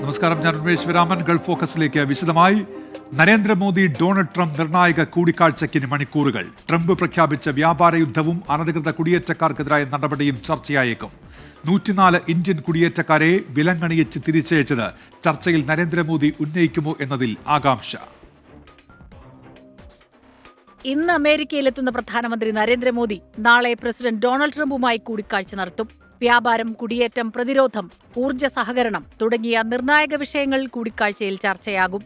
നമസ്കാരം, ഞാൻ ഉമേഷ് വിരാമൻ. ഗൾഫ് ഫോക്കസിലേക്ക് വിശദമായി. നരേന്ദ്രമോദി ഡൊണാൾഡ് ട്രംപ് നിർണായക കൂടിക്കാഴ്ചയ്ക്കിന് മണിക്കൂറുകൾ. ട്രംപ് പ്രഖ്യാപിച്ച വ്യാപാര യുദ്ധവും അനധികൃത കുടിയേറ്റക്കാർക്കെതിരായ നടപടിയും ചർച്ചയായേക്കും. 104 ഇന്ത്യൻ കുടിയേറ്റക്കാരെ വിലങ്ങണിയിച്ച് തിരിച്ചയച്ചത് ചർച്ചയിൽ നരേന്ദ്രമോദി ഉന്നയിക്കുമോ എന്നതിൽ ആകാംക്ഷ. ഇന്ന് അമേരിക്കയിലെത്തുന്ന പ്രധാനമന്ത്രി നരേന്ദ്രമോദി നാളെ പ്രസിഡന്റ് ഡൊണാൾഡ് ട്രംപുമായി കൂടിക്കാഴ്ച നടത്തും. വ്യാപാരം, കുടിയേറ്റം, പ്രതിരോധം, ഊർജ്ജ സഹകരണം തുടങ്ങിയ നിർണായക വിഷയങ്ങൾ കൂടിക്കാഴ്ചയിൽ ചർച്ചയാകും.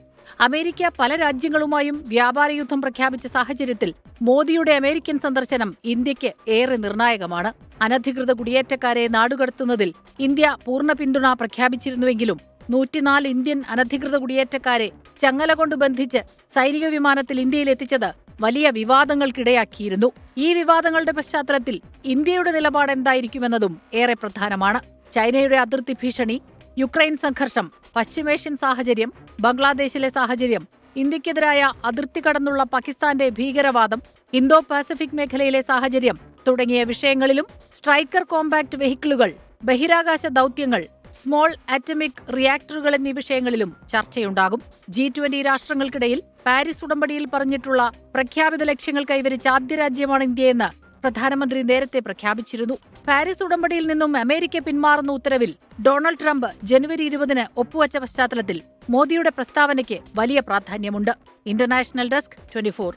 അമേരിക്ക പല രാജ്യങ്ങളുമായും വ്യാപാര യുദ്ധം പ്രഖ്യാപിച്ച സാഹചര്യത്തിൽ മോദിയുടെ അമേരിക്കൻ സന്ദർശനം ഇന്ത്യയ്ക്ക് ഏറെ നിർണായകമാണ്. അനധികൃത കുടിയേറ്റക്കാരെ നാടുകടത്തുന്നതിൽ ഇന്ത്യ പൂർണ്ണ പിന്തുണ പ്രഖ്യാപിച്ചിരുന്നുവെങ്കിലും 104 ഇന്ത്യൻ അനധികൃത കുടിയേറ്റക്കാരെ ചങ്ങല കൊണ്ട് ബന്ധിച്ച് സൈനിക വിമാനത്തിൽ ഇന്ത്യയിലെത്തിച്ചത് വലിയ വിവാദങ്ങൾക്കിടയാക്കിയിരുന്നു. ഈ വിവാദങ്ങളുടെ പശ്ചാത്തലത്തിൽ ഇന്ത്യയുടെ നിലപാട് എന്തായിരിക്കുമെന്നതും ഏറെ പ്രധാനമാണ്. ചൈനയുടെ അതിർത്തി ഭീഷണി, യുക്രൈൻ സംഘർഷം, പശ്ചിമേഷ്യൻ സാഹചര്യം, ബംഗ്ലാദേശിലെ സാഹചര്യം, ഇന്ത്യക്കെതിരായ അതിർത്തി കടന്നുള്ള പാകിസ്ഥാന്റെ ഭീകരവാദം, ഇന്തോ പസഫിക് മേഖലയിലെ സാഹചര്യം തുടങ്ങിയ വിഷയങ്ങളിലും സ്ട്രൈക്കർ കോമ്പാക്ട് വെഹിക്കിളുകൾ, ബഹിരാകാശ ദൌത്യങ്ങൾ, സ്മോൾ ആറ്റമിക് റിയാക്ടറുകൾ എന്നീ വിഷയങ്ങളിലും ചർച്ചയുണ്ടാകും. G20 രാഷ്ട്രങ്ങൾക്കിടയിൽ പാരീസ് ഉടമ്പടിയിൽ പറഞ്ഞിട്ടുള്ള പ്രഖ്യാപിത ലക്ഷ്യങ്ങൾ കൈവരിച്ച ആദ്യ രാജ്യമാണ് ഇന്ത്യയെന്ന് പ്രധാനമന്ത്രി നേരത്തെ പ്രഖ്യാപിച്ചിരുന്നു. പാരീസ് ഉടമ്പടിയിൽ നിന്നും അമേരിക്ക പിന്മാറുന്ന ഉത്തരവിൽ ഡൊണാൾഡ് ട്രംപ് ജനുവരി 20 ഒപ്പുവച്ച പശ്ചാത്തലത്തിൽ മോദിയുടെ പ്രസ്താവനയ്ക്ക് വലിയ പ്രാധാന്യമുണ്ട്. International desk 24.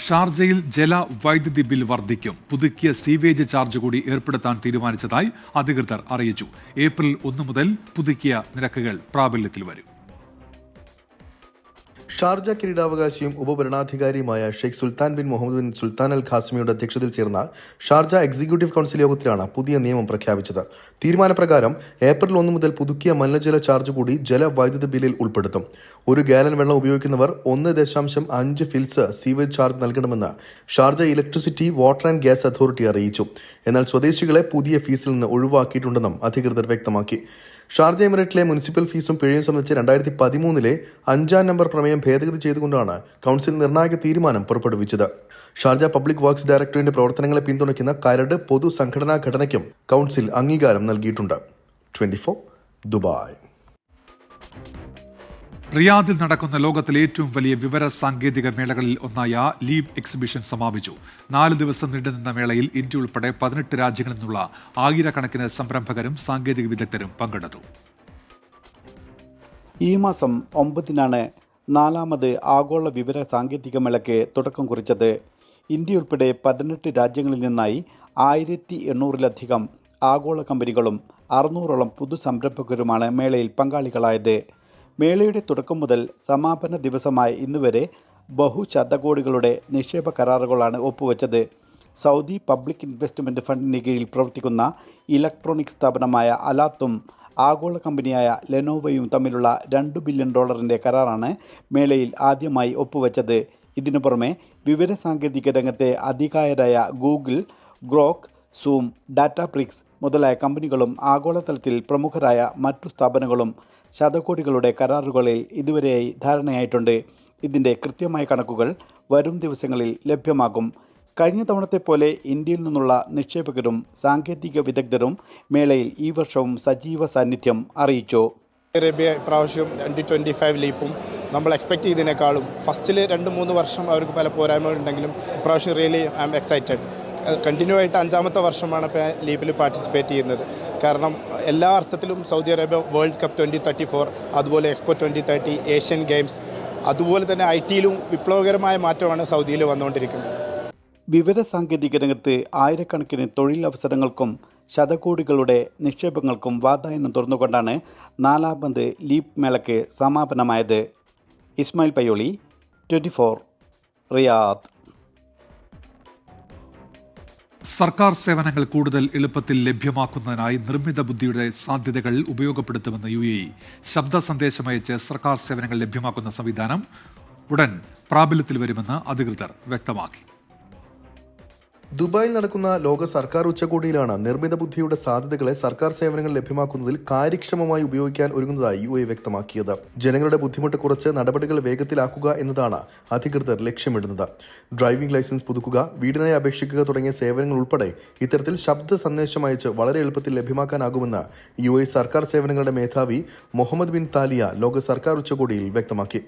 ഷാർജയിൽ ജല വൈദ്യുതി ബിൽ വർദ്ധിക്കും. പുതുക്കിയ സീവേജ് ചാർജ് കൂടി ഏർപ്പെടുത്താൻ തീരുമാനിച്ചതായി അധികൃതർ അറിയിച്ചു. ഏപ്രിൽ 1 മുതൽ പുതുക്കിയ നിരക്കുകൾ പ്രാബല്യത്തിൽ വരും. ഷാർജ കിരീടാവകാശിയും ഉപഭരണാധികാരിയുമായ Sheikh Sultan bin Muhammad bin Sultan Al ഖാസിമിയുടെ അധ്യക്ഷതയിൽ ചേർന്ന ഷാർജ എക്സിക്യൂട്ടീവ് കൗൺസിൽ യോഗത്തിലാണ് പുതിയ നിയമം പ്രഖ്യാപിച്ചത്. തീരുമാനപ്രകാരം ഏപ്രിൽ 1 മുതൽ പുതുക്കിയ മലിനജല ചാർജ് കൂടി ജലവൈദ്യുത ബില്ലിൽ ഉൾപ്പെടുത്തും. 1 ഗാലൻ വെള്ളം ഉപയോഗിക്കുന്നവർ 1.5 ഫിൽസ് സീവേജ് ചാർജ് നൽകണമെന്ന് Sharjah electricity, water and gas authority അറിയിച്ചു. എന്നാൽ സ്വദേശികളെ പുതിയ ഫീസിൽ നിന്ന് ഒഴിവാക്കിയിട്ടുണ്ടെന്നും അധികൃതർ വ്യക്തമാക്കി. ഷാർജ എമിറേറ്റിലെ മുനിസിപ്പൽ ഫീസും പിഴയും സംബന്ധിച്ച് 2013 5-ാം നമ്പർ പ്രമേയം ഭേദഗതി ചെയ്തുകൊണ്ടാണ് കൗൺസിൽ നിർണായക തീരുമാനം പുറപ്പെടുവിച്ചത്. ഷാർജ പബ്ലിക് വർക്ക്സ് ഡയറക്ടറേറ്റിന്റെ പ്രവർത്തനങ്ങളെ പിന്തുണയ്ക്കുന്ന കരട് പൊതു സംഘടനാ ഘടനയ്ക്കും കൗൺസിൽ അംഗീകാരം നൽകിയിട്ടുണ്ട്. 24 ദുബായ്. റിയാദിൽ നടക്കുന്ന ലോകത്തിലെ ഏറ്റവും വലിയ വിവര സാങ്കേതിക മേളകളിൽ ഒന്നായ ലീപ് എക്സിബിഷൻ സമാപിച്ചു. 4 ദിവസം നീണ്ടുനിന്ന മേളയിൽ ഇന്ത്യ ഉൾപ്പെടെ 18 രാജ്യങ്ങളിൽ നിന്നുള്ള ആയിരക്കണക്കിന് സംരംഭകരും സാങ്കേതിക വിദഗ്ധരും പങ്കെടുത്തു. ഈ മാസം 9-നാണ് 4ാമത് ആഗോള വിവര സാങ്കേതിക മേളയ്ക്ക് തുടക്കം കുറിച്ചത്. ഇന്ത്യ ഉൾപ്പെടെ 18 രാജ്യങ്ങളിൽ നിന്നായി 1800-ലധികം ആഗോള കമ്പനികളും 600ഓളം പുതു സംരംഭകരുമാണ് മേളയിൽ പങ്കാളികളായത്. മേളയുടെ തുടക്കം മുതൽ സമാപന ദിവസമായ ഇന്നുവരെ ബഹുശതകോടികളുടെ നിക്ഷേപ കരാറുകളാണ് ഒപ്പുവെച്ചത്. സൗദി പബ്ലിക് ഇൻവെസ്റ്റ്മെൻറ്റ് ഫണ്ടിന് കീഴിൽ പ്രവർത്തിക്കുന്ന ഇലക്ട്രോണിക് സ്ഥാപനമായ അലാത്തും ആഗോള കമ്പനിയായ ലെനോവയും തമ്മിലുള്ള $2 ബില്യൺ കരാറാണ് മേളയിൽ ആദ്യമായി ഒപ്പുവെച്ചത്. ഇതിനു പുറമെ വിവര സാങ്കേതിക രംഗത്തെ അതികായരായ ഗൂഗിൾ, ഗ്രോക്ക്, സൂം, ഡാറ്റാബ്രിക്സ് മുതലായ കമ്പനികളും ആഗോളതലത്തിൽ പ്രമുഖരായ മറ്റു സ്ഥാപനങ്ങളും ശതകോടികളുടെ കരാറുകളിൽ ഇതുവരെയായി ധാരണയായിട്ടുണ്ട്. ഇതിൻ്റെ കൃത്യമായ കണക്കുകൾ വരും ദിവസങ്ങളിൽ ലഭ്യമാകും. കഴിഞ്ഞ തവണത്തെ പോലെ ഇന്ത്യയിൽ നിന്നുള്ള നിക്ഷേപകരും സാങ്കേതിക വിദഗ്ധരും മേളയിൽ ഈ വർഷവും സജീവ സാന്നിധ്യം അറിയിച്ചു. അറേബ്യ ഇപ്രാവശ്യം 2025 ലീപ്പും നമ്മൾ എക്സ്പെക്ട് ചെയ്തതിനേക്കാളും ഫസ്റ്റിൽ 2-3 വർഷം അവർക്ക് പല പോരായ്മകളുണ്ടെങ്കിലും ഇപ്രാവശ്യം really I am excited. Continue ആയിട്ട് 5ാമത്തെ വർഷമാണ് ഇപ്പോൾ ലീപ്പിൽ പാർട്ടിസിപ്പേറ്റ് ചെയ്യുന്നത്. കാരണം എല്ലാ അർത്ഥത്തിലും സൗദി അറേബ്യ വേൾഡ് കപ്പ് 2034, അതുപോലെ എക്സ്പോ 2030, ഏഷ്യൻ ഗെയിംസ്, അതുപോലെ തന്നെ IT-യിലും വിപ്ലവകരമായ മാറ്റമാണ് സൗദിയിൽ വന്നുകൊണ്ടിരിക്കുന്നത്. വിവര സാങ്കേതിക രംഗത്ത് ആയിരക്കണക്കിന് തൊഴിലവസരങ്ങൾക്കും ശതകോടികളുടെ നിക്ഷേപങ്ങൾക്കും വാതായനം തുറന്നുകൊണ്ടാണ് 4ാമത് ലീപ് മേളയ്ക്ക് സമാപനമായത്. ഇസ്മായിൽ പയ്യോളി, 24, റിയാദ്. സർക്കാർ സേവനങ്ങൾ കൂടുതൽ എളുപ്പത്തിൽ ലഭ്യമാക്കുന്നതിനായി നിർമ്മിത ബുദ്ധിയുടെ സാധ്യതകൾ ഉപയോഗപ്പെടുത്തുമെന്ന് UAE. ശബ്ദ സന്ദേശമയച്ച് സർക്കാർ സേവനങ്ങൾ ലഭ്യമാക്കുന്ന സംവിധാനം ഉടൻ പ്രാബല്യത്തിൽ വരുമെന്ന് അധികൃതർ വ്യക്തമാക്കി. ദുബായിൽ നടക്കുന്ന ലോക സർക്കാർ ഉച്ചകോടിയിലാണ് നിർമ്മിത ബുദ്ധിയുടെ സാധ്യതകളെ സർക്കാർ സേവനങ്ങൾ ലഭ്യമാക്കുന്നതിൽ കാര്യക്ഷമമായി ഉപയോഗിക്കാൻ ഒരുങ്ങുന്നതായി UAE വ്യക്തമാക്കിയത്. ജനങ്ങളുടെ ബുദ്ധിമുട്ട് കുറച്ച് നടപടികൾ വേഗത്തിലാക്കുക എന്നതാണ് അധികൃതർ ലക്ഷ്യമിടുന്നത്. ഡ്രൈവിംഗ് ലൈസൻസ് പുതുക്കുക, വീടിനായി അപേക്ഷിക്കുക തുടങ്ങിയ സേവനങ്ങൾ ഉൾപ്പെടെ ഇത്തരത്തിൽ ശബ്ദ സന്ദേശം അയച്ച് വളരെ എളുപ്പത്തിൽ ലഭ്യമാക്കാനാകുമെന്ന് UAE സർക്കാർ സേവനങ്ങളുടെ മേധാവി മുഹമ്മദ് ബിൻ താലിയ ലോക സർക്കാർ ഉച്ചകോടിയിൽ വ്യക്തമാക്കി.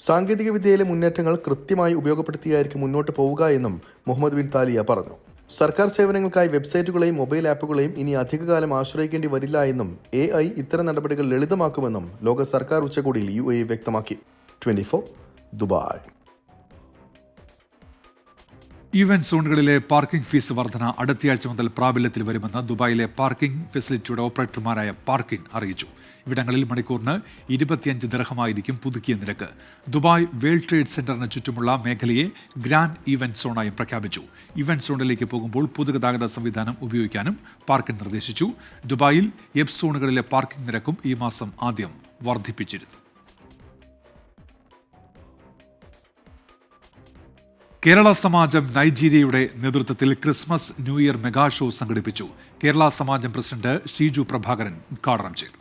സാങ്കേതിക വിദ്യയിലെ മുന്നേറ്റങ്ങൾ കൃത്യമായി ഉപയോഗപ്പെടുത്തിയായിരിക്കും മുന്നോട്ട് പോവുക എന്നും മുഹമ്മദ് ബിൻ താലിയ പറഞ്ഞു. സർക്കാർ സേവനങ്ങൾക്കായി വെബ്സൈറ്റുകളെയും മൊബൈൽ ആപ്പുകളെയും ഇനി അധികകാലം ആശ്രയിക്കേണ്ടി വരില്ല എന്നും AI ഇത്തരം നടപടികൾ ലളിതമാക്കുമെന്നും ലോക സർക്കാർ ഉച്ചകോടിയിൽ UAE വ്യക്തമാക്കി. 24 ദുബായ്. ഈവന്റ് സോണുകളിലെ പാർക്കിംഗ് ഫീസ് വർധന അടുത്തയാഴ്ച മുതൽ പ്രാബല്യത്തിൽ വരുമെന്ന് ദുബായിലെ പാർക്കിംഗ് ഫെസിലിറ്റിയുടെ ഓപ്പറേറ്റർമാരായ പാർക്കിൻ അറിയിച്ചു. ഇവിടങ്ങളിൽ മണിക്കൂറിന് 25 ദിർഹമായിരിക്കും പുതുക്കിയ നിരക്ക്. ദുബായ് വേൾഡ് ട്രേഡ് സെന്ററിന് ചുറ്റുമുള്ള മേഖലയെ ഗ്രാൻഡ് ഈവന്റ് സോണായും പ്രഖ്യാപിച്ചു. ഈവന്റ് സോണിലേക്ക് പോകുമ്പോൾ പൊതുഗതാഗത സംവിധാനം ഉപയോഗിക്കാനും പാർക്കിൻ നിർദ്ദേശിച്ചു. ദുബായിൽ എഫ് സോണുകളിലെ പാർക്കിംഗ് നിരക്കും ഈ മാസം ആദ്യം വർദ്ധിപ്പിച്ചിരുന്നു. കേരള സമാജം നൈജീരിയയുടെ നേതൃത്വത്തിൽ Christmas new year mega show സംഘടിപ്പിച്ചു. കേരള സമാജം പ്രസിഡന്റ് ഷീജു പ്രഭാകരൻ ഉദ്ഘാടനം ചെയ്തു.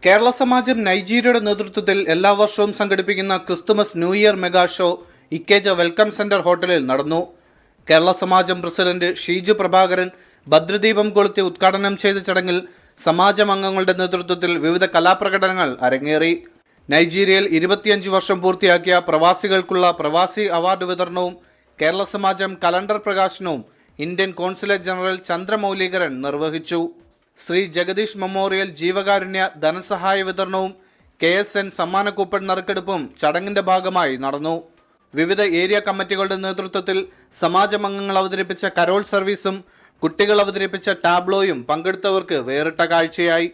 കേരള സമാജം നൈജീരിയയുടെ നേതൃത്വത്തിൽ എല്ലാ വർഷവും സംഘടിപ്പിക്കുന്ന Christmas new year mega show Ikeja welcome centre ഹോട്ടലിൽ നടന്നു. കേരള സമാജം പ്രസിഡന്റ് ഷീജു പ്രഭാകരൻ ഭദ്രദീപം കൊളുത്തി ഉദ്ഘാടനം ചെയ്ത ചടങ്ങിൽ സമാജം അംഗങ്ങളുടെ നേതൃത്വത്തിൽ വിവിധ കലാപ്രകടനങ്ങൾ അരങ്ങേറി. നൈജീരിയയിൽ 25 വർഷം പൂർത്തിയാക്കിയ പ്രവാസികൾക്കുള്ള പ്രവാസി അവാർഡ് വിതരണവും കേരള സമാജം കലണ്ടർ പ്രകാശനവും ഇന്ത്യൻ കോൺസുലേറ്റ് ജനറൽ ചന്ദ്രമൗലീകരൻ നിർവഹിച്ചു. ശ്രീ ജഗദീഷ് മെമ്മോറിയൽ ജീവകാരുണ്യ ധനസഹായ വിതരണവും KSN സമ്മാന കൂപ്പൺ നറുക്കെടുപ്പും ചടങ്ങിന്റെ ഭാഗമായി നടന്നു. വിവിധ ഏരിയ കമ്മിറ്റികളുടെ നേതൃത്വത്തിൽ സമാജം അംഗങ്ങൾ അവതരിപ്പിച്ച കരോൾ സർവീസും കുട്ടികൾ അവതരിപ്പിച്ച ടാബ്ലോയും പങ്കെടുത്തവർക്ക് വേറിട്ട കാഴ്ചയായി.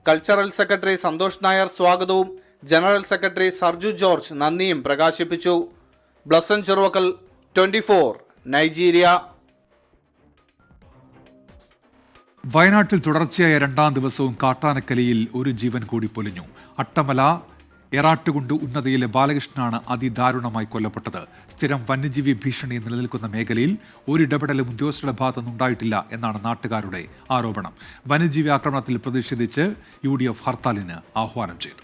കൾച്ചറൽ സെക്രട്ടറി സന്തോഷ് നായർ സ്വാഗതവും ജനറൽ സെക്രട്ടറി സർജു ജോർജ് നന്ദിയും പ്രകാശിപ്പിച്ചു. ബ്ലസൻ ചെറുവക്കൽ, 24 നൈജീരിയ. വയനാട്ടിൽ തുടർച്ചയായ 2ാം ദിവസവും കാട്ടാനക്കലിയിൽ ഒരു ജീവൻ കൂടി പൊലിഞ്ഞു. അട്ടമല എറാട്ടുകുണ്ട് ഉന്നതയിലെ ബാലകൃഷ്ണനാണ് അതിദാരുണമായി കൊല്ലപ്പെട്ടത്. സ്ഥിരം വന്യജീവി ഭീഷണി നിലനിൽക്കുന്ന മേഖലയിൽ ഒരിടപെടലും ഉദ്യോഗസ്ഥരുടെ ഭാഗത്തുനിന്നുണ്ടായിട്ടില്ല എന്നാണ് നാട്ടുകാരുടെ ആരോപണം. വന്യജീവി ആക്രമണത്തിൽ പ്രതിഷേധിച്ച് UDF ഹർത്താലിന് ആഹ്വാനം ചെയ്തു.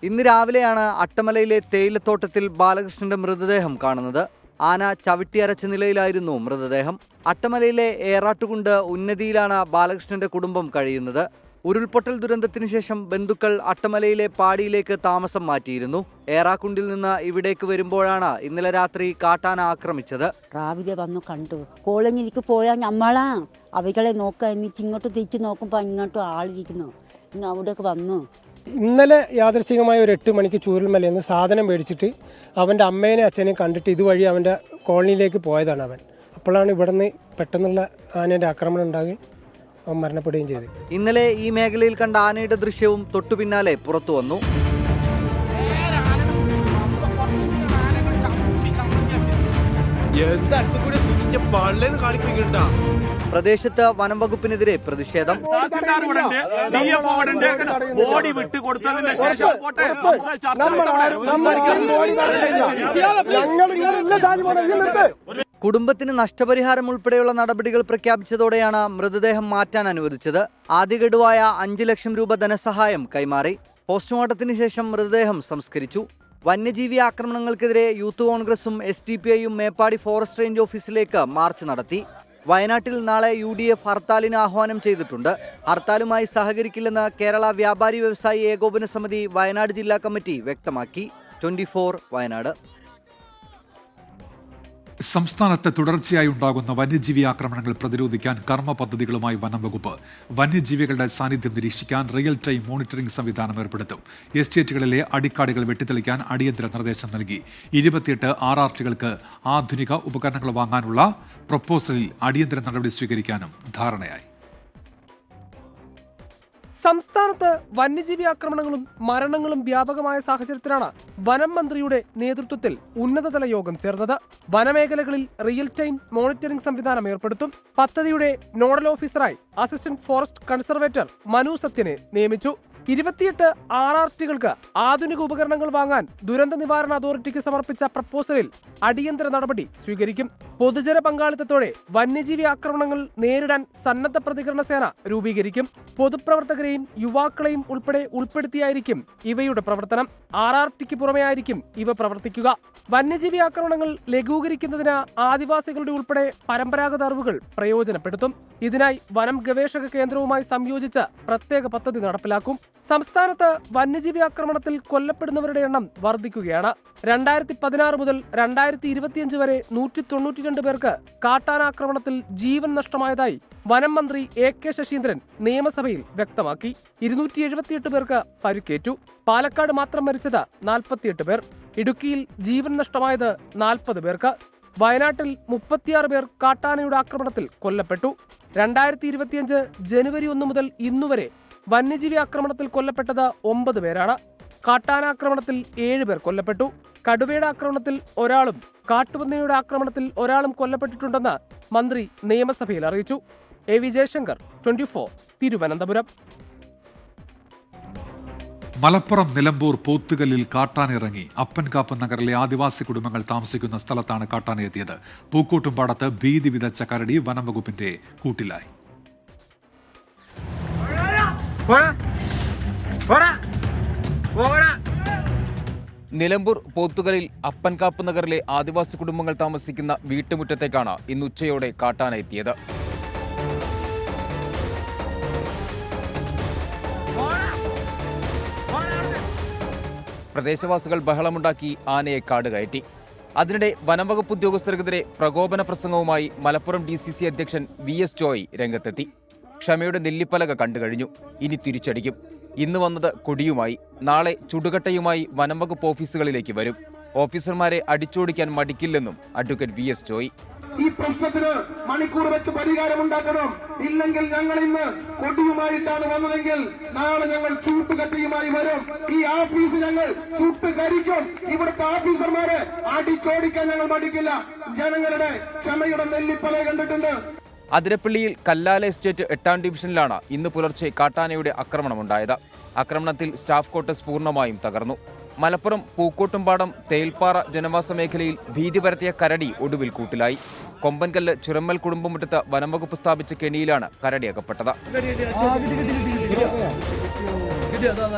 ഇന്ന് രാവിലെയാണ് അട്ടമലയിലെ തേയിലത്തോട്ടത്തിൽ ബാലകൃഷ്ണന്റെ മൃതദേഹം കാണുന്നത്. ആന ചവിട്ടിയരച്ച നിലയിലായിരുന്നു മൃതദേഹം. അട്ടമലയിലെ ഏറാട്ടുകുണ്ട് ഉന്നതിയിലാണ് ബാലകൃഷ്ണന്റെ കുടുംബം കഴിയുന്നത്. ഉരുൾപൊട്ടൽ ദുരന്തത്തിനു ശേഷം ബന്ധുക്കൾ അട്ടമലയിലെ പാടിയിലേക്ക് താമസം മാറ്റിയിരുന്നു. ഏറാക്കുണ്ടിൽ നിന്ന് ഇവിടേക്ക് വരുമ്പോഴാണ് ഇന്നലെ രാത്രി കാട്ടാന ആക്രമിച്ചത്. രാവിലെ വന്നു കണ്ടു. കോളനിയിലേക്ക് പോയാൽ നമ്മളാ അവകളെ നോക്കാൻ എന്നിട്ട് ഇങ്ങോട്ട് തിരിച്ചു നോക്കുമ്പോൾ ഇങ്ങോട്ടും ആളിരിക്കുന്നു. ഇന്ന് അവിടേക്ക് വന്നു. ഇന്നലെ യാദൃശ്ചികമായ ഒരു 8 മണിക്ക് ചൂരൽമലയിൽ നിന്ന് സാധനം മേടിച്ചിട്ട് അവൻ്റെ അമ്മേനെ അച്ഛനെയും കണ്ടിട്ട് ഇതുവഴി അവൻ്റെ കോളനിയിലേക്ക് പോയതാണ് അവൻ. അപ്പോഴാണ് ഇവിടുന്ന് പെട്ടെന്നുള്ള ആനയുടെ ആക്രമണം ഉണ്ടാകുകയും അവൻ മരണപ്പെടുകയും ചെയ്തത്. ഇന്നലെ ഈ മേഖലയിൽ കണ്ട ആനയുടെ ദൃശ്യവും തൊട്ടു പിന്നാലെ പുറത്തു വന്നു. പ്രദേശത്ത് വനം വകുപ്പിനെതിരെ പ്രതിഷേധം. കുടുംബത്തിന് നഷ്ടപരിഹാരം ഉൾപ്പെടെയുള്ള നടപടികൾ പ്രഖ്യാപിച്ചതോടെയാണ് മൃതദേഹം മാറ്റാൻ അനുവദിച്ചത്. ആദ്യ ഗഡുവായ 5 ലക്ഷം രൂപ ധനസഹായം കൈമാറി. പോസ്റ്റ്മോർട്ടത്തിന് ശേഷം മൃതദേഹം സംസ്കരിച്ചു. വന്യജീവി ആക്രമണങ്ങൾക്കെതിരെ യൂത്ത് കോൺഗ്രസും SDPIയും മേപ്പാടി ഫോറസ്റ്റ് റേഞ്ച് ഓഫീസിലേക്ക് മാർച്ച് നടത്തി. വയനാട്ടിൽ നാളെ UDF ഹർത്താലിന് ആഹ്വാനം ചെയ്തിട്ടുണ്ട്. ഹർത്താലുമായി സഹകരിക്കില്ലെന്ന് കേരള വ്യാപാരി വ്യവസായി ഏകോപന സമിതി വയനാട് ജില്ലാ കമ്മിറ്റി വ്യക്തമാക്കി. 24 വയനാട്. സംസ്ഥാനത്ത് തുടർച്ചയായി ഉണ്ടാകുന്ന വന്യജീവി ആക്രമണങ്ങൾ പ്രതിരോധിക്കാൻ കർമ്മ പദ്ധതികളുമായി വനം വകുപ്പ്. വന്യജീവികളുടെ സാന്നിധ്യം നിരീക്ഷിക്കാൻ റിയൽ ടൈം മോണിറ്ററിംഗ് സംവിധാനം ഏർപ്പെടുത്തും. എസ്റ്റേറ്റുകളിലെ അടിക്കാടുകൾ വെട്ടിത്തെളിക്കാൻ അടിയന്തര നിർദ്ദേശം നൽകി. 28 RRTകൾക്ക് ആധുനിക ഉപകരണങ്ങൾ വാങ്ങാനുള്ള പ്രപ്പോസലിൽ അടിയന്തര നടപടി സ്വീകരിക്കാനും ധാരണയായി. സംസ്ഥാനത്ത് വന്യജീവി ആക്രമണങ്ങളും മരണങ്ങളും വ്യാപകമായ സാഹചര്യത്തിലാണ് വനം മന്ത്രിയുടെ നേതൃത്വത്തിൽ ഉന്നതതല യോഗം ചേർന്നത്. വനമേഖലകളിൽ റിയൽ ടൈം മോണിറ്ററിംഗ് സംവിധാനം ഏർപ്പെടുത്തും. പദ്ധതിയുടെ നോഡൽ ഓഫീസറായി അസിസ്റ്റന്റ് ഫോറസ്റ്റ് കൺസർവേറ്റർ മനു സത്യനെ നിയമിച്ചു. 28 RRTകൾക്ക് ആധുനിക ഉപകരണങ്ങൾ വാങ്ങാൻ ദുരന്ത നിവാരണ അതോറിറ്റിക്ക് സമർപ്പിച്ച പ്രപ്പോസലിൽ അടിയന്തര നടപടി സ്വീകരിക്കും. പൊതുജന പങ്കാളിത്തത്തോടെ വന്യജീവി ആക്രമണങ്ങൾ നേരിടാൻ സന്നദ്ധ പ്രതികരണ സേന രൂപീകരിക്കും. പൊതുപ്രവർത്തകരെയും യുവാക്കളെയും ഉൾപ്പെടുത്തിയായിരിക്കും ഇവയുടെ പ്രവർത്തനം. RRTക്ക് പുറമെ ആയിരിക്കും ഇവ പ്രവർത്തിക്കുക. വന്യജീവി ആക്രമണങ്ങൾ ലഘൂകരിക്കുന്നതിന് ആദിവാസികളുടെ ഉൾപ്പെടെ പരമ്പരാഗത അറിവുകൾ പ്രയോജനപ്പെടുത്തും. ഇതിനായി വനം ഗവേഷക കേന്ദ്രവുമായി സംയോജിച്ച് പ്രത്യേക പദ്ധതി നടപ്പിലാക്കും. സംസ്ഥാനത്ത് വന്യജീവി ആക്രമണത്തിൽ കൊല്ലപ്പെടുന്നവരുടെ എണ്ണം വർദ്ധിക്കുകയാണ്. 2016 മുതൽ 2025 വരെ 192 പേർക്ക് കാട്ടാനാക്രമണത്തിൽ ജീവൻ നഷ്ടമായതായി വനം മന്ത്രി AK ശശീന്ദ്രൻ നിയമസഭയിൽ വ്യക്തമാക്കി. 278 പേർക്ക് പരിക്കേറ്റു. പാലക്കാട് മാത്രം മരിച്ചത് 48 പേർ. ഇടുക്കിയിൽ ജീവൻ നഷ്ടമായത് 40 പേർക്ക്. വയനാട്ടിൽ 36 പേർ കാട്ടാനയുടെ ആക്രമണത്തിൽ കൊല്ലപ്പെട്ടു. 2025 ജനുവരി 1 മുതൽ ഇന്നുവരെ വന്യജീവി ആക്രമണത്തിൽ കൊല്ലപ്പെട്ടത് 9 പേരാണ്. കാട്ടാനാക്രമണത്തിൽ 7 പേർ കൊല്ലപ്പെട്ടു. കടുവയുടെ ആക്രമണത്തിൽ ഒരാളും കാട്ടുപന്നിയുടെ ആക്രമണത്തിൽ ഒരാളും കൊല്ലപ്പെട്ടിട്ടുണ്ടെന്ന് മന്ത്രി നിയമസഭയിൽ അറിയിച്ചു. AV ജയശങ്കർ, 24, തിരുവനന്തപുരം. മലപ്പുറം നിലമ്പൂർ പോത്തുകല്ലിൽ കാട്ടാനിറങ്ങി. അപ്പൻകാപ്പ് നഗറിലെ ആദിവാസി കുടുംബങ്ങൾ താമസിക്കുന്ന സ്ഥലത്താണ് കാട്ടാനെത്തിയത്. പൂക്കോട്ടുംപാടത്ത് ഭീതി വിതച്ച കരടി വനം വകുപ്പിന്റെ കൂട്ടിലായി. നിലമ്പൂർ പോത്തുകലിൽ അപ്പൻകാപ്പ് നഗറിലെ ആദിവാസി കുടുംബങ്ങൾ താമസിക്കുന്ന വീട്ടുമുറ്റത്തേക്കാണ് ഇന്ന് ഉച്ചയോടെ കാട്ടാന എത്തിയത്. പ്രദേശവാസികൾ ബഹളമുണ്ടാക്കി ആനയെ കാട് കയറ്റി. അതിനിടെ വനംവകുപ്പ് ഉദ്യോഗസ്ഥർക്കെതിരെ പ്രകോപന പ്രസംഗവുമായി മലപ്പുറം DCC അധ്യക്ഷൻ VS ജോയ് രംഗത്തെത്തി. ക്ഷമയുടെ നെല്ലിപ്പലക കണ്ടുകഴിഞ്ഞു, ഇനി തിരിച്ചടിക്കും. ഇന്ന് വന്നത് കൊടിയുമായി, നാളെ ചുടുകട്ടയുമായി വനംവകുപ്പ് ഓഫീസുകളിലേക്ക് വരും. ഓഫീസർമാരെ അടിച്ചോടിക്കാൻ മടിക്കില്ലെന്നും അഡ്വക്കേറ്റ് VS ജോയ്. ഈ പ്രശ്നത്തിന് മണിക്കൂർ വെച്ച് പരിഹാരമുണ്ടാക്കണം. ഇല്ലെങ്കിൽ ഞങ്ങൾ ഇന്ന് കൊടിയുമായിട്ടാണ് വന്നതെങ്കിൽ നാളെ ഞങ്ങൾ ചൂട്ടുകത്തിയുമായി വരും. ഈ ഓഫീസ് ഞങ്ങൾ ചൂട്ടുകരിക്കും. ഇവിടുത്തെ ഓഫീസർമാരെ അടിച്ചോടിക്കാൻ ഞങ്ങൾ മടിക്കില്ല. ജനങ്ങളുടെ ക്ഷമയുടെ നെല്ലിപ്പല കണ്ടിട്ടുണ്ട്. അതിരപ്പള്ളിയിൽ കല്ലാല എസ്റ്റേറ്റ് 8ാം ഡിവിഷനിലാണ് ഇന്ന് പുലർച്ചെ കാട്ടാനയുടെ ആക്രമണമുണ്ടായത്. ആക്രമണത്തിൽ സ്റ്റാഫ് ക്വാർട്ടേഴ്സ് പൂർണ്ണമായും തകർന്നു. മലപ്പുറം പൂക്കോട്ടുംപാടം തേൽപ്പാറ ജനവാസ മേഖലയിൽ ഭീതി പരത്തിയ കരടി ഒടുവിൽ കൂട്ടിലായി. കൊമ്പൻകല്ല് ചുരമ്മൽ കുടുംബമുറ്റത്ത് വനംവകുപ്പ് സ്ഥാപിച്ച കെണിയിലാണ് കരടി അകപ്പെട്ടത്.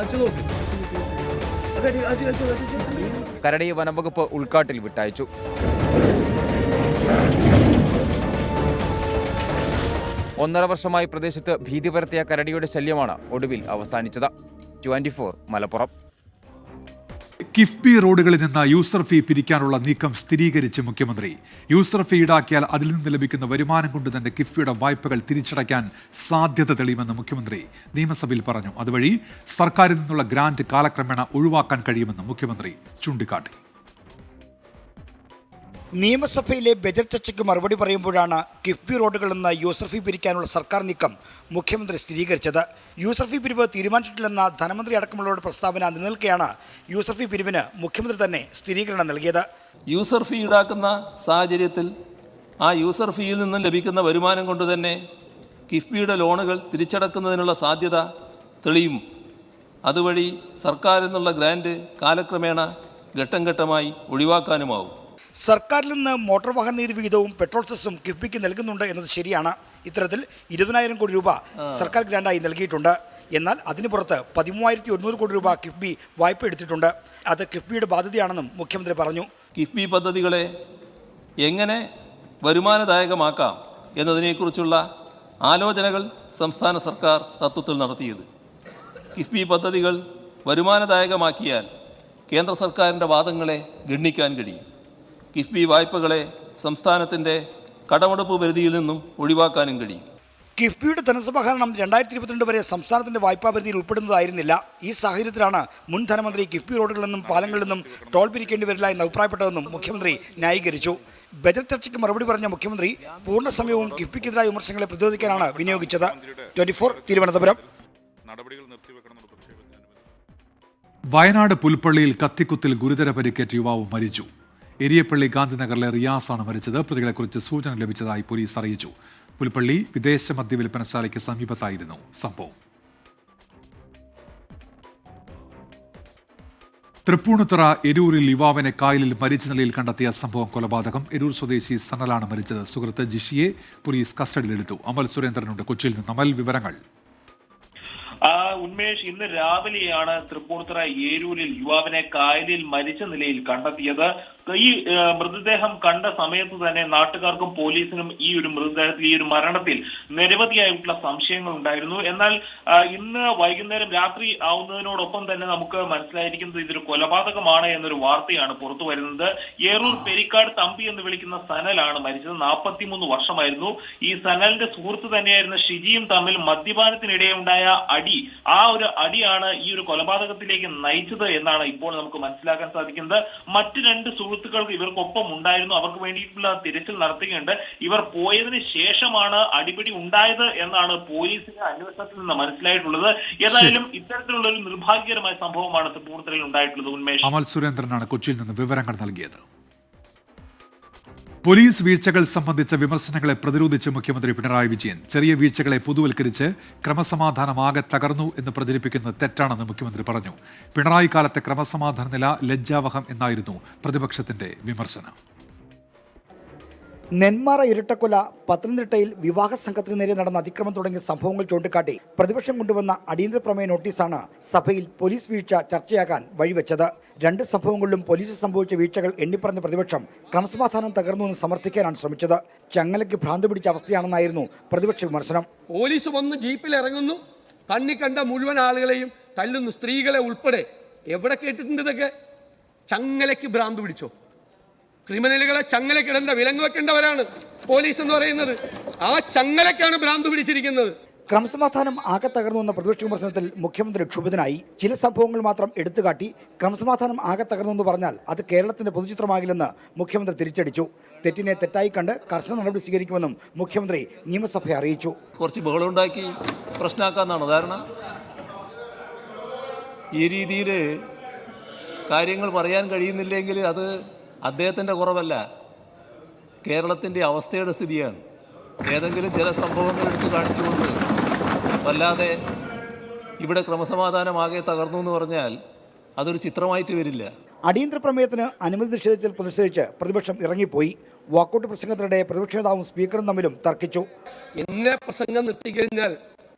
കരടിയെ വനംവകുപ്പ് ഉൾക്കാട്ടിൽ വിട്ടയച്ചു. ഒന്നര വർഷമായി പ്രദേശത്ത് ഭീതി പരത്തിയ കരടിയുടെ ശല്യമാണ് ഒടുവിൽ അവസാനിച്ചത്. 24 മലപ്പുറം. കിഫ്ബി റോഡുകളിൽ നിന്ന് യൂസർ ഫീ പിരിക്കാനുള്ള നീക്കം സ്ഥിരീകരിച്ച് മുഖ്യമന്ത്രി. യൂസർ ഫീ ഈടാക്കിയാൽ അതിൽ നിന്ന് ലഭിക്കുന്ന വരുമാനം കൊണ്ട് തന്നെ കിഫ്ബിയുടെ വായ്പകൾ തിരിച്ചടയ്ക്കാൻ സാധ്യത തെളിയുമെന്ന് മുഖ്യമന്ത്രി നിയമസഭയിൽ പറഞ്ഞു. അതുവഴി സർക്കാരിൽ നിന്നുള്ള ഗ്രാന്റ് കാലക്രമേണ ഒഴിവാക്കാൻ കഴിയുമെന്ന് മുഖ്യമന്ത്രി ചൂണ്ടിക്കാട്ടി. നിയമസഭയിലെ ബജറ്റ് ചർച്ചയ്ക്ക് മറുപടി പറയുമ്പോഴാണ് കിഫ്ബി റോഡുകളിൽ നിന്ന് യൂസർ ഫീ പിരിക്കാനുള്ള സർക്കാർ നീക്കം മുഖ്യമന്ത്രി സ്ഥിരീകരിച്ചത്. യൂസർ ഫീ പിരിവ് തീരുമാനിച്ചിട്ടില്ലെന്ന ധനമന്ത്രി അടക്കമുള്ളവരുടെ പ്രസ്താവന നിലനിൽക്കെയാണ് യൂസർ ഫീ പിരിവിന് മുഖ്യമന്ത്രി തന്നെ സ്ഥിരീകരണം നൽകിയത്. യൂസർ ഫീ ഈടാക്കുന്ന സാഹചര്യത്തിൽ ആ യൂസർ ഫീയിൽ നിന്നും ലഭിക്കുന്ന വരുമാനം കൊണ്ട് തന്നെ കിഫ്ബിയുടെ ലോണുകൾ തിരിച്ചടക്കുന്നതിനുള്ള സാധ്യത തെളിയും. അതുവഴി സർക്കാരിൽ നിന്നുള്ള ഗ്രാന്റ് കാലക്രമേണ ഘട്ടം ഘട്ടമായി ഒഴിവാക്കാനുമാവും. സർക്കാരിൽ നിന്ന് മോട്ടോർ വാഹന നികുതി വിഹിതവും പെട്രോൾ സെസ്സും കിഫ്ബിക്ക് നൽകുന്നുണ്ട് എന്നത് ശരിയാണ്. ഇത്തരത്തിൽ 20,000 കോടി രൂപ സർക്കാർ ഗ്രാന്റായി നൽകിയിട്ടുണ്ട്. എന്നാൽ അതിന് പുറത്ത് 13,100 കോടി രൂപ കിഫ്ബി വായ്പ എടുത്തിട്ടുണ്ട്. അത് കിഫ്ബിയുടെ ബാധ്യതയാണെന്നും മുഖ്യമന്ത്രി പറഞ്ഞു. കിഫ്ബി പദ്ധതികളെ എങ്ങനെ വരുമാനദായകമാക്കാം എന്നതിനെക്കുറിച്ചുള്ള ആലോചനകൾ സംസ്ഥാന സർക്കാർ തത്വത്തിൽ നടത്തിയത്. കിഫ്ബി പദ്ധതികൾ വരുമാനദായകമാക്കിയാൽ കേന്ദ്ര സർക്കാരിൻ്റെ വാദങ്ങളെ ഗണ്ണിക്കാൻ കഴിയും. കിഫ്ബി വായ്പകളെ സംസ്ഥാനത്തിൻ്റെ കടമെടുപ്പ് പരിധിയിൽ നിന്നും ഒഴിവാക്കാനും കഴിയും. കിഫ്ബിയുടെ ധനസമാഹരണം 2022 വരെ സംസ്ഥാനത്തിന്റെ വായ്പാ പരിധിയിൽ ഉൾപ്പെടുന്നതായിരുന്നില്ല. ഈ സാഹചര്യത്തിലാണ് മുൻ ധനമന്ത്രി കിഫ്ബി റോഡുകളിൽ നിന്നും പാലങ്ങളിൽ നിന്നും ടോൾ പിരിക്കേണ്ടി വരില്ല എന്ന് അഭിപ്രായപ്പെട്ടതെന്നും മുഖ്യമന്ത്രി ന്യായീകരിച്ചു. ബജറ്റ് ചർച്ചയ്ക്ക് മറുപടി പറഞ്ഞ മുഖ്യമന്ത്രി പൂർണ്ണ സമയവും കിഫ്ബിക്കെതിരായ വിമർശനങ്ങളെ പ്രതിരോധിക്കാനാണ് വിനിയോഗിച്ചത്. 24 തിരുവനന്തപുരം. നടപടികൾ നിർത്തിവെക്കണമെന്നുള്ള പ്രക്ഷേപത്തിന് അനുമതി. വയനാട് പുൽപ്പള്ളിയിൽ കത്തിക്കുത്തിൽ ഗുരുതര പരിക്കേറ്റ യുവാവ് മരിച്ചു. എരിയപ്പള്ളി ഗാന്ധിനഗറിലെ റിയാസാണ് മരിച്ചത്. പ്രതികളെക്കുറിച്ച് സൂചന ലഭിച്ചതായി പോലീസ് അറിയിച്ചു. പുൽപ്പള്ളി വിദേശ മദ്യവിൽപ്പനശാലയ്ക്ക് സമീപത്തായിരുന്നു സംഭവം. തൃപ്പൂണിത്തുറ എരൂരിൽ യുവാവിനെ കായലിൽ മരിച്ച നിലയിൽ കണ്ടെത്തിയ സംഭവം കൊലപാതകം. എരൂർ സ്വദേശി സനലാണ് മരിച്ചത്. സുഹൃത്ത് ജിഷിയെ പോലീസ് കസ്റ്റഡിയിലെടുത്തു. അമൽ സുരേന്ദ്രനുണ്ട് കൊച്ചിയിൽ നിന്ന്. അമൽ, വിവരങ്ങൾ. ഉന്മേഷ്, ഇന്ന് രാവിലെയാണ് തൃപ്പൂണിത്തുറ ഏരൂരിൽ യുവാവിനെ കായലിൽ മരിച്ച നിലയിൽ കണ്ടെത്തിയത്. ഈ മൃതദേഹം കണ്ട സമയത്ത് തന്നെ നാട്ടുകാർക്കും പോലീസിനും ഈ ഒരു മരണത്തിൽ നിരവധിയായിട്ടുള്ള സംശയങ്ങൾ ഉണ്ടായിരുന്നു. എന്നാൽ ഇന്ന് വൈകുന്നേരം രാത്രി ആവുന്നതിനോടൊപ്പം തന്നെ നമുക്ക് മനസ്സിലായിരിക്കുന്നത് ഇതൊരു കൊലപാതകമാണ് എന്നൊരു വാർത്തയാണ് പുറത്തു വരുന്നത്. ഏരൂർ പെരിക്കാട് തമ്പി എന്ന് വിളിക്കുന്ന സനലാണ് മരിച്ചത്. 43 വർഷമായിരുന്നു. ഈ സനലിന്റെ സുഹൃത്ത് തന്നെയായിരുന്ന ഷിജിയും തമ്മിൽ മദ്യപാനത്തിനിടെ ഉണ്ടായ അടി, ആ ഒരു അടിയാണ് ഈ ഒരു കൊലപാതകത്തിലേക്ക് നയിച്ചത് എന്നാണ് ഇപ്പോൾ നമുക്ക് മനസ്സിലാക്കാൻ സാധിക്കുന്നത്. മറ്റു 2 സുഹൃത്തുക്കൾക്ക് ഇവർക്കൊപ്പം ഉണ്ടായിരുന്നു. അവർക്ക് വേണ്ടിയിട്ടുള്ള തിരച്ചിൽ നടത്തുകയുണ്ട്. ഇവർ പോയതിനു ശേഷമാണ് അടിപിടി ഉണ്ടായത് എന്നാണ് പോലീസിന്റെ അന്വേഷണത്തിൽ നിന്ന് മനസ്സിലായിട്ടുള്ളത്. ഏതായാലും ഇത്തരത്തിലുള്ള ഒരു നിർഭാഗ്യകരമായ സംഭവമാണ് തൃപ്പൂണിത്തുറയിൽ ഉണ്ടായിട്ടുള്ളത്. ഉന്മേഷ്, അമൽ സുരേന്ദ്രനാണ് കൊച്ചിയിൽ നിന്ന് വിവരങ്ങൾ നൽകിയത്. പോലീസ് വീഴ്ചകൾ സംബന്ധിച്ച വിമർശനങ്ങളെ പ്രതിരോധിച്ച് മുഖ്യമന്ത്രി പിണറായി വിജയൻ. ചെറിയ വീഴ്ചകളെ പൊതുവൽക്കരിച്ച് ക്രമസമാധാനമാകെ തകർന്നു എന്ന് പ്രചരിപ്പിക്കുന്നത് തെറ്റാണെന്ന് മുഖ്യമന്ത്രി പറഞ്ഞു. പിണറായി കാലത്തെ ക്രമസമാധാന നില ലജ്ജാവഹം എന്നായിരുന്നു പ്രതിപക്ഷത്തിന്റെ വിമർശനം. നെന്മാറ ഇരട്ടക്കൊല, പത്തനംതിട്ടയിൽ വിവാഹ സംഘത്തിന് നേരെ നടന്ന അതിക്രമം തുടങ്ങിയ സംഭവങ്ങൾ ചൂണ്ടിക്കാട്ടി പ്രതിപക്ഷം കൊണ്ടുവന്ന അടിയന്തര പ്രമേയ നോട്ടീസാണ് സഭയിൽ പോലീസ് വീഴ്ച ചർച്ചയാകാൻ വഴിവെച്ചത്. 2 സംഭവങ്ങളിലും പോലീസ് സംഭവിച്ച വീഴ്ചകൾ എണ്ണിപ്പറഞ്ഞ പ്രതിപക്ഷം ക്രമസമാധാനം തകർന്നുവെന്ന് സമർത്ഥിക്കാനാണ് ശ്രമിച്ചത്. ചങ്ങലയ്ക്ക് ഭ്രാന്ത് പിടിച്ച അവസ്ഥയാണെന്നായിരുന്നു പ്രതിപക്ഷ വിമർശനം. പോലീസ് വന്ന് ജീപ്പിൽ ഇറങ്ങുന്നു, കണ്ണി കണ്ട മുഴുവൻ ആളുകളെയും തല്ലുന്നു, സ്ത്രീകളെ ഉൾപ്പെടെ. എവിടെ കേട്ടിട്ടുണ്ട് ഇതൊക്കെ? ചങ്ങലയ്ക്ക് ഭ്രാന്ത് പിടിച്ചോ? ക്രിമിനലുകളെ ചങ്ങലക്കിടേണ്ട, വിലങ്ങ് വെക്കേണ്ടവരാണ് പോലീസ് എന്ന് പറയുന്നത്. ആ ചങ്ങലക്കാണ് ഭ്രാന്ത് പിടിച്ചിരിക്കുന്നത്. ക്രമസമാധാനം ആകെ തകർന്നുവെന്ന പ്രതിപക്ഷ വിമർശനത്തിൽ മുഖ്യമന്ത്രി ക്ഷുഭിതനായി. ചില സംഭവങ്ങൾ മാത്രം എടുത്തുകാട്ടി ക്രമസമാധാനം ആകെ തകർന്നെന്ന് പറഞ്ഞാൽ അത് കേരളത്തിന്റെ പൊതുചിത്രമാകില്ലെന്ന് മുഖ്യമന്ത്രി തിരിച്ചടിച്ചു. തെറ്റിനെ തെറ്റായി കണ്ട് കർശന നടപടി സ്വീകരിക്കുമെന്നും മുഖ്യമന്ത്രി നിയമസഭയെ അറിയിച്ചു. കുറച്ച് ബഹളമുണ്ടാക്കി പ്രശ്നമാക്കാന്നാണ് ധാരണ. ഈ രീതിയിൽ കാര്യങ്ങൾ പറയാൻ കഴിയുന്നില്ലെങ്കിൽ അത് അദ്ദേഹത്തിൻ്റെ കുറവല്ല, കേരളത്തിൻ്റെ അവസ്ഥയുടെ സ്ഥിതിയാണ്. ഏതെങ്കിലും ചില സംഭവങ്ങൾ എടുത്ത് കാണിച്ചുകൊണ്ട് വല്ലാതെ ഇവിടെ ക്രമസമാധാനമാകെ തകർന്നു എന്ന് പറഞ്ഞാൽ അതൊരു ചിത്രമായിട്ട് വരില്ല. അടിയന്തര പ്രമേയത്തിന് അനുമതി നിഷേധിച്ചതിൽ പ്രതിഷേധിച്ച് പ്രതിപക്ഷം ഇറങ്ങിപ്പോയി. വാക്കൌട്ട് പ്രസംഗത്തിനിടെ പ്രതിപക്ഷ നേതാവും സ്പീക്കറും തമ്മിലും തർക്കിച്ചു. എന്നെ പ്രസംഗം നിർത്തിക്കഴിഞ്ഞാൽ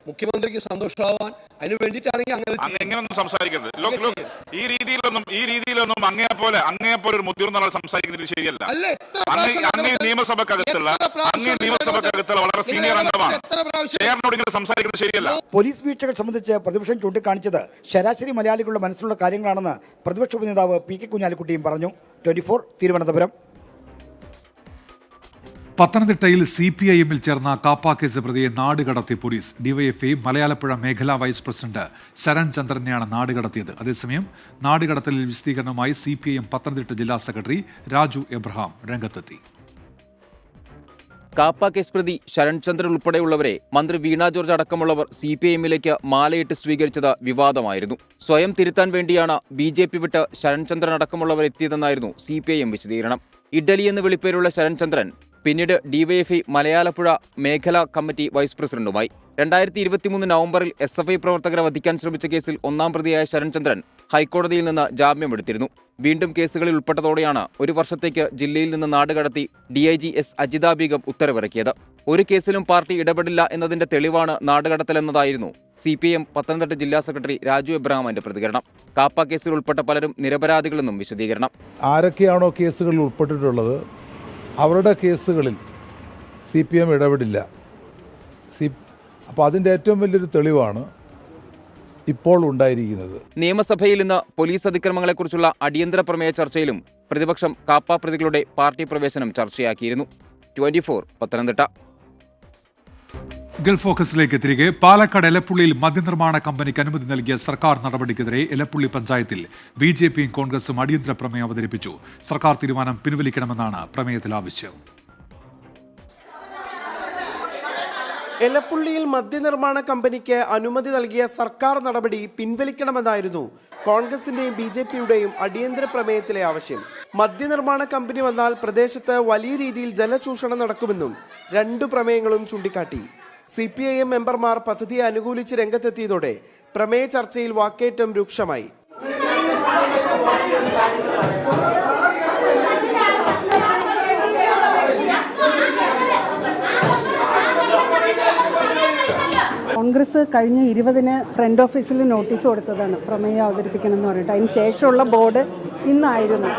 മുഖ്യമന്ത്രിക്ക് സന്തോഷമാവാൻ അതിന് വേണ്ടിയിട്ടാണെങ്കിൽ അങ്ങനെയൊന്നും സംസാരിക്കരുത്. ഈ രീതിയിലൊന്നും അങ്ങേപ്പോലെ ഒരു മുതിർന്ന ആൾ സംസാരിക്കുന്നത് ശരിയല്ല. അങ്ങേ നിയമസഭക്കകത്തുള്ള വളരെ സീനിയർ അംഗമാണ്. ചെയറിനോട് ഇങ്ങനെ സംസാരിക്കുന്നത് ശരിയല്ല. പോലീസ് വീഴ്ചകൾ സംബന്ധിച്ച് പ്രതിപക്ഷം ചൂണ്ടിക്കാണിച്ചത് ശരാശരി മലയാളികളുടെ മനസ്സിലുള്ള കാര്യങ്ങളാണെന്ന് പ്രതിപക്ഷ ഉപനേതാവ് പി കെ കുഞ്ഞാലിക്കുട്ടിയും പറഞ്ഞു. 24 തിരുവനന്തപുരം. പത്തനംതിട്ടയിൽ CPIM-ൽ ചേർന്ന കാപ്പ കേസ് പ്രതിയെ നാടുകടത്തി പോലീസ്. ഡിവൈഎഫ്ഐ മലയാലപ്പുഴ മേഖലാ വൈസ് പ്രസിഡന്റ് ശരൺ ചന്ദ്രനെയാണ് നാടുകടത്തിയത്. അതേസമയം നാടുകടത്തലിൽ വിശദീകരണവുമായി CPIM പത്തനംതിട്ട ജില്ലാ സെക്രട്ടറി രാജു എബ്രഹാം രംഗത്തെത്തി. കാപ്പ കേസ് പ്രതി ശരൺ ചന്ദ്രൻ ഉൾപ്പെടെയുള്ളവരെ മന്ത്രി വീണ ജോർജ് അടക്കമുള്ളവർ CPIM-ലേക്ക് മാലയിട്ട് സ്വീകരിച്ചത് വിവാദമായിരുന്നു. സ്വയം തിരുത്താൻ വേണ്ടിയാണ് BJP വിട്ട് ശരൺ ചന്ദ്രൻ അടക്കമുള്ളവർ എത്തിയതെന്നായിരുന്നു CPIM വിശദീകരണം. ഇഡലി എന്ന് വിളിപ്പേരുള്ള ശരൺ ചന്ദ്രൻ പിന്നീട് ഡിവൈഎഫ്ഐ മലയാലപ്പുഴ മേഖലാ കമ്മിറ്റി വൈസ് പ്രസിഡന്റുമായി. 2023 നവംബറിൽ SFI പ്രവർത്തകരെ വധിക്കാൻ ശ്രമിച്ച കേസിൽ 1-ാം പ്രതിയായ ശരൺ ചന്ദ്രൻ ഹൈക്കോടതിയിൽ നിന്ന് ജാമ്യമെടുത്തിരുന്നു. വീണ്ടും കേസുകളിൽ ഉൾപ്പെട്ടതോടെയാണ് 1 വർഷത്തേക്ക് ജില്ലയിൽ നിന്ന് നാടുകടത്തി DIG S അജിത ബീഗം ഉത്തരവിറക്കിയത്. ഒരു കേസിലും പാർട്ടി ഇടപെടില്ല എന്നതിന്റെ തെളിവാണ് നാടുകടത്തലെന്നതായിരുന്നു CPIM പത്തനംതിട്ട ജില്ലാ സെക്രട്ടറി രാജു എബ്രഹാമിന്റെ പ്രതികരണം. കാപ്പ കേസിൽ ഉൾപ്പെട്ട പലരും നിരപരാധികളെന്നും വിശദീകരണം. ആരൊക്കെയാണോ കേസുകളിൽ ഉൾപ്പെട്ടിട്ടുള്ളത് അവരുടെ കേസുകളിൽ CPIM ഇടപെടില്ല. അപ്പോൾ അതിൻ്റെ ഏറ്റവും വലിയൊരു തെളിവാണ് ഇപ്പോൾ ഉണ്ടായിരിക്കുന്നത്. നിയമസഭയിൽ ഇന്ന് പോലീസ് അതിക്രമങ്ങളെക്കുറിച്ചുള്ള അടിയന്തര പ്രമേയ ചർച്ചയിലും പ്രതിപക്ഷം കാപ്പ പ്രതികളുടെ പാർട്ടി പ്രവേശനം ചർച്ചയാക്കിയിരുന്നു. 24 പത്തനംതിട്ട. ഗൾഫ് ഫോക്കസിലേക്ക് തിരികെ. പാലക്കാട് എലപ്പുള്ളിയിൽ മദ്യനിർമ്മാണ കമ്പനിക്ക് അനുമതി നൽകിയ സർക്കാർ നടപടിക്കെതിരെ എലപ്പുള്ളി പഞ്ചായത്തിൽ BJPയും കോൺഗ്രസും അടിയന്തര പ്രമേയം അവതരിപ്പിച്ചു. സർക്കാർ തീരുമാനം പിൻവലിക്കണമെന്നാണ് പ്രമേയത്തിൽ ആവശ്യം. എലപ്പുള്ളിയിൽ മദ്യനിർമ്മാണ കമ്പനിക്ക് അനുമതി നൽകിയ സർക്കാർ നടപടി പിൻവലിക്കണമെന്നായിരുന്നു കോൺഗ്രസിന്റെയും BJPയുടെയും അടിയന്തര പ്രമേയത്തിലെ ആവശ്യം. മദ്യനിർമ്മാണ കമ്പനി വന്നാൽ പ്രദേശത്ത് വലിയ രീതിയിൽ ജലചൂഷണം നടക്കുമെന്നും 2 പ്രമേയങ്ങളും ചൂണ്ടിക്കാട്ടി. CPIM മെമ്പർമാർ പദ്ധതിയെ അനുകൂലിച്ച് രംഗത്തെത്തിയതോടെ പ്രമേയ ചർച്ചയിൽ വാക്കേറ്റം രൂക്ഷമായി. കോൺഗ്രസ് കഴിഞ്ഞ 20-ന് ഫ്രണ്ട് ഓഫീസിൽ നോട്ടീസ് കൊടുത്തതാണ് പ്രമേയം അവതരിപ്പിക്കണം എന്ന് പറഞ്ഞിട്ട്. അതിന് ശേഷമുള്ള ബോർഡ് ഇന്നായിരുന്നു.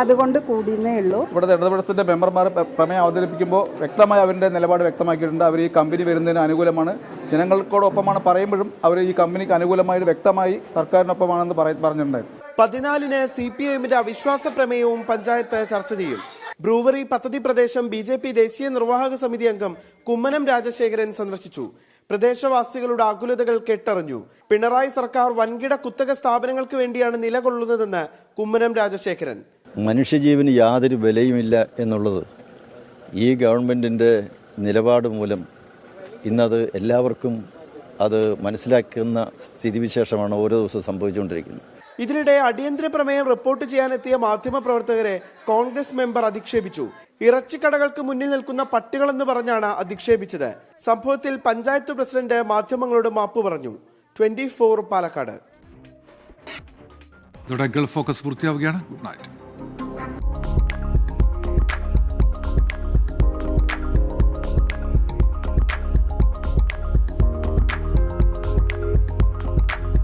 അതുകൊണ്ട് കൂടിയേ ഉള്ളൂ. ഇവിടുത്തെ ഇടതുപക്ഷത്തിന്റെ മെമ്പർമാർ പ്രമേയം അവതരിപ്പിക്കുമ്പോൾ വ്യക്തമായി അവരുടെ നിലപാട് വ്യക്തമാക്കിയിട്ടുണ്ട്. അവർ ഈ കമ്പനി വരുന്നതിന് അനുകൂലമാണ്, ജനങ്ങൾക്കോടൊപ്പമാണ് പറയുമ്പോഴും അവർ ഈ കമ്പനിക്ക് അനുകൂലമായി വ്യക്തമായി സർക്കാരിനൊപ്പമാണെന്ന് പറഞ്ഞിട്ടുണ്ടായിരുന്നു. 14-ന് CPIMന്റെ അവിശ്വാസ പ്രമേയവും പഞ്ചായത്ത് ചർച്ച ചെയ്യും. ബ്രൂവറി പദ്ധതി പ്രദേശം BJP ദേശീയ നിർവാഹക സമിതി അംഗം കുമ്മനം രാജശേഖരൻ സന്ദർശിച്ചു. പ്രദേശവാസികളുടെ ആകുലതകൾ കേട്ടറിഞ്ഞു. പിണറായി സർക്കാർ വൻകിട കുത്തക സ്ഥാപനങ്ങൾക്ക് വേണ്ടിയാണ് നിലകൊള്ളുന്നതെന്ന് കുമ്മനം രാജശേഖരൻ. മനുഷ്യജീവന് യാതൊരു വിലയുമില്ല എന്നുള്ളത് ഈ ഗവൺമെൻറ്റിൻ്റെ നിലപാട് മൂലം ഇന്നത് എല്ലാവർക്കും അത് മനസ്സിലാക്കുന്ന സ്ഥിതിവിശേഷമാണ് ഓരോ ദിവസവും സംഭവിച്ചുകൊണ്ടിരിക്കുന്നത്. ഇതിനിടെ അടിയന്തര പ്രമേയം റിപ്പോർട്ട് ചെയ്യാനെത്തിയ മാധ്യമപ്രവർത്തകരെ കോൺഗ്രസ് മെമ്പർ അധിക്ഷേപിച്ചു. ഇറച്ചിക്കടകൾക്ക് മുന്നിൽ നിൽക്കുന്ന പട്ടികളെന്ന് പറഞ്ഞാണ് അധിക്ഷേപിച്ചത്. സംഭവത്തിൽ പഞ്ചായത്ത് പ്രസിഡന്റ് മാധ്യമങ്ങളോട് മാപ്പ് പറഞ്ഞു. 24 പാലക്കാട്. ഗൾഫ് ഫോക്കസ് പൂർത്തിയാവുകയാണ്. Good night.